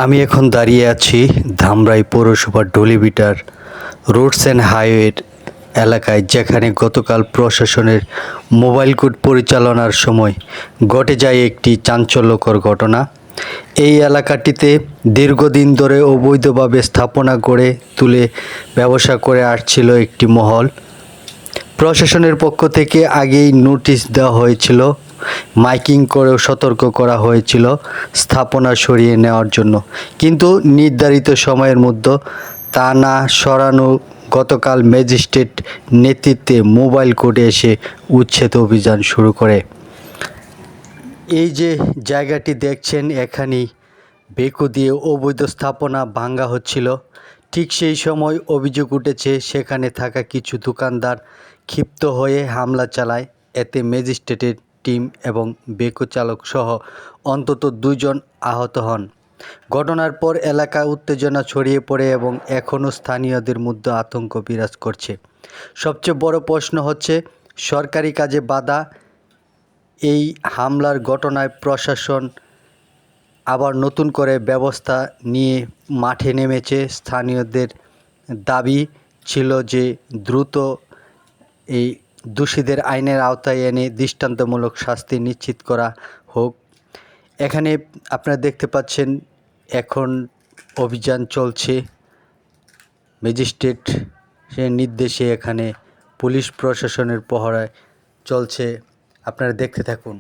আমি এখন দাঁড়িয়ে আছি ধামরাই পৌরসভার ডলিভিটার রোডস অ্যান্ড হাইওয়ের এলাকায়, যেখানে গতকাল প্রশাসনের মোবাইল কোর্ট পরিচালনার সময় ঘটে যায় একটি চাঞ্চল্যকর ঘটনা। এই এলাকাটিতে দীর্ঘদিন ধরে অবৈধভাবে স্থাপনা গড়ে তুলে ব্যবসা করে আসছিল একটি মহল। প্রশাসনের পক্ষ থেকে আগেই নোটিশ দেওয়া হয়েছিল, মাইকিং করেও সতর্ক করা হয়েছিল স্থাপনা সরিয়ে নেওয়ার জন্য, কিন্তু নির্ধারিত সময়ের মধ্যে তা না সরানো গতকাল ম্যাজিস্ট্রেট নেতৃত্বে মোবাইল কোর্টে এসে উচ্ছেদ অভিযান শুরু করে। এই যে জায়গাটি দেখছেন, এখানেই বেকু দিয়ে অবৈধ স্থাপনা ভাঙা হচ্ছিল। ঠিক সেই সময় অভিযোগ উঠেছে সেখানে থাকা কিছু দোকানদার ক্ষিপ্ত হয়ে হামলা চালায়। এতে ম্যাজিস্ট্রেটের টিম এবং বেকু চালক সহ অন্তত 2 জন আহত হন। ঘটনার পর এলাকায় উত্তেজনা ছড়িয়ে পড়ে এবং এখনও স্থানীয়দের মধ্যে আতঙ্ক বিরাজ করছে। সবচেয়ে বড় প্রশ্ন হচ্ছে, সরকারি কাজে বাধা। এই হামলার ঘটনায় প্রশাসন আবার নতুন করে ব্যবস্থা নিয়ে মাঠে নেমেছে। স্থানীয়দের দাবি ছিল যে দ্রুত এই দোষীদের আইনের আওতায় এনে দৃষ্টান্তমূলক শাস্তি নিশ্চিত করা হোক। এখানে আপনারা দেখতে পাচ্ছেন এখন অভিযান চলছে। ম্যাজিস্ট্রেটের নির্দেশে এখানে পুলিশ প্রশাসনের পহরায় চলছে। আপনারা দেখতে থাকুন।